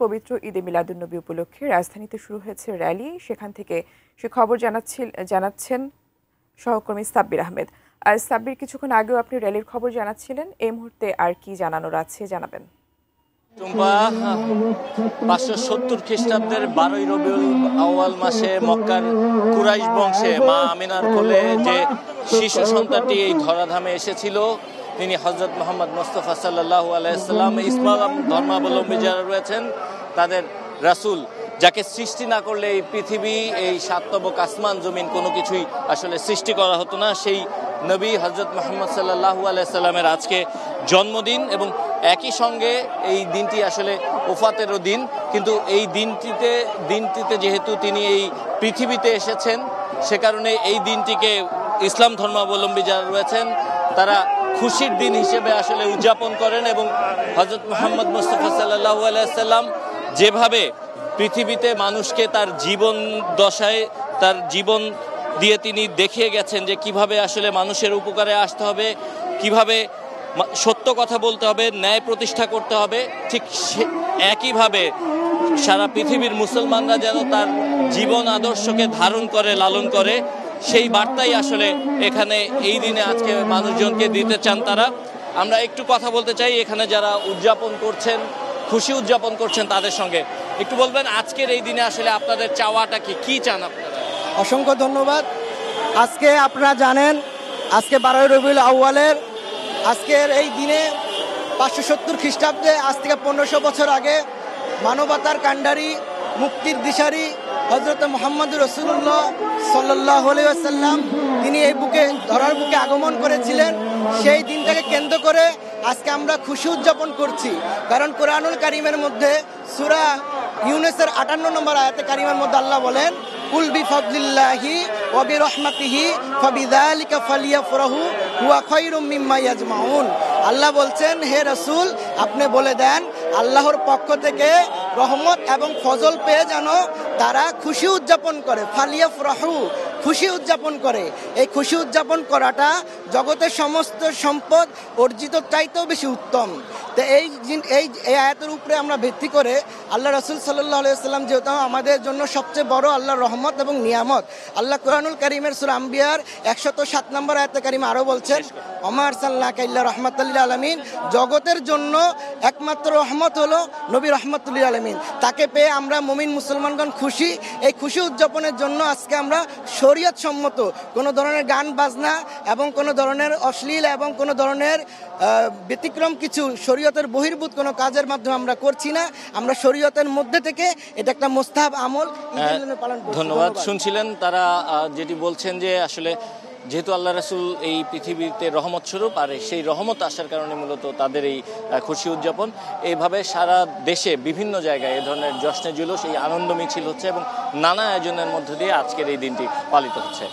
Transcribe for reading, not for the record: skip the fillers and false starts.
পবিত্র ঈদে মিলাদুন্নবী উপলক্ষে রাজধানীতে শুরু হয়েছে র্যালি। সেখান থেকে সে খবর জানাচ্ছেন সহকর্মী সাব্বির আহমেদ। আর সাব্বির, কিছুক্ষণ আগেও আপনি র্যালির খবর জানাচ্ছিলেন, এই মুহূর্তে আর কি জানানোর আছে জানাবেন। 570 খ্রিস্টাব্দের 12ই রবিউল আউয়াল মাসে মক্কার কুরাইশ বংশে মা আমিনার কোলে যে শিশু সন্তানটি এই ধরাধামে এসেছিল, তিনি হযরত মুহাম্মদ মুস্তাফা সাল্লাল্লাহু আলাইহি সাল্লাম। ইসলাম ধর্মাবলম্বী যারা রয়েছেন তাদের রাসূল, যাকে সৃষ্টি না করলে এই পৃথিবী, এই সাতবক আসমান জমিন কোনো কিছুই আসলে সৃষ্টি করা হতো না, সেই নবী হযরত মুহাম্মদ সাল্লাল্লাহু আলাইহি সাল্লামের আজকে জন্মদিন এবং একই সঙ্গে এই দিনটি আসলে ওফাতেরও দিন। কিন্তু এই দিনটিতে যেহেতু তিনি এই পৃথিবীতে এসেছেন, সে কারণে এই দিনটিকে ইসলাম ধর্মাবলম্বী যারা রয়েছেন তারা খুশির দিন হিসেবে আসলে উদযাপন করেন। এবং হযরত মুহাম্মদ মুস্তাফা সাল্লাল্লাহু আলাইহি সাল্লাম যেভাবে পৃথিবীতে মানুষকে তার জীবন দশায়, তার জীবন দিয়ে তিনি দেখিয়ে গেছেন যে কিভাবে আসলে মানুষের উপকারে আসতে হবে, কিভাবে সত্য কথা বলতে হবে, ন্যায় প্রতিষ্ঠা করতে হবে, ঠিক একইভাবে সারা পৃথিবীর মুসলমানরা যেন তার জীবন আদর্শকে ধারণ করে, লালন করে, সেই বার্তাই আসলে এখানে এই দিনে আজকে মানুষজনকে দিতে চান তারা। আমরা একটু কথা বলতে চাই এখানে যারা উদযাপন করছেন, খুশি উদযাপন করছেন তাদের সঙ্গে। একটু বলবেন আজকের এই দিনে আসলে আপনাদের চাওয়াটা কি চান আপনারা? অসংখ্য ধন্যবাদ। আজকে আপনারা জানেন আজকে 12ই রবিউল আউয়ালের আজকের এই দিনে 570 খ্রিস্টাব্দে, আজ থেকে 1500 বছর আগে মানবতার কাণ্ডারি, মুক্তির দিশারি হযরত মুহাম্মদ রাসূলুল্লাহ সাল্লাল্লাহু আলাইহি ওয়াসাল্লাম তিনি এই ধরার বুকে আগমন করেছিলেন। সেই দিনটাকে কেন্দ্র করে আজকে আমরা খুশি উদযাপন করছি। কারণ কোরআনুল কারীমের মধ্যে সূরা ইউনূসের 58 নম্বর আয়াতে কারিমার মধ্যে আল্লাহ বলেন, কুল বিফাদলিল্লাহি ওয়া বিরহমাতিহি ফাবিযালিকা ফালিয়াফরাহু হুয়া খায়রুম মিম্মা ইয়াজমাউন। আল্লাহ বলছেন, হে রাসূল আপনি বলে দেন আল্লাহর পক্ষ থেকে রহমত এবং ফজল পেয়ে যেন তারা খুশি উদযাপন করে, ফালিয়াফরাহু, খুশি উদযাপন করে। এই খুশি উদযাপন করাটা জগতের সমস্ত সম্পদ অর্জিত চাইতেও বেশি উত্তম। তো এই আয়াতের উপরে আমরা ভিত্তি করে আল্লাহ রাসূল সাল্লাল্লাহু আলাইহি ওয়াসাল্লাম যেহেতু আমাদের জন্য সবচেয়ে বড় আল্লাহর রহমত এবং নিয়ামত, আল্লাহ কোরআনুল কারীমের সূরা আম্বিয়ার 107 নম্বর আয়াতে কারিমা আরও বলছেন, ওমা আরসালনাকা ইল্লা রাহমাতাল লিল আলামিন, জগতের জন্য একমাত্র রহমত হলো নবী রাহমাতুল লিল আলামিন। তাকে পেয়ে আমরা মুমিন মুসলমানগণ খুশি। এই খুশি উদযাপনের জন্য আজকে আমরা শরীয়ত সম্মত কোনো ধরনের গান বাজনা এবং কোনো ধরনের অশ্লীল এবং কোনো ধরনের ব্যতিক্রম কিছু শরীয়তের বহির্ভূত কোনো কাজের মাধ্যমে আমরা করছি না। আমরা শরীয়তের মধ্যে থেকে এটা একটা মুস্তাহাব আমল পালন করছি। ধন্যবাদ। শুনছিলেন তারা যেটি বলছেন যে আসলে যেহেতু আল্লাহ রাসূল এই পৃথিবীতে রহমত স্বরূপ, আর সেই রহমত আসার কারণে মূলত তাদের এই খুশি উদযাপন। এইভাবে সারা দেশে বিভিন্ন জায়গায় এ ধরনের জশ্নে জুলুস, এই আনন্দ মিছিল হচ্ছে এবং নানা আয়োজনের মধ্য দিয়ে আজকের এই দিনটি পালিত হচ্ছে।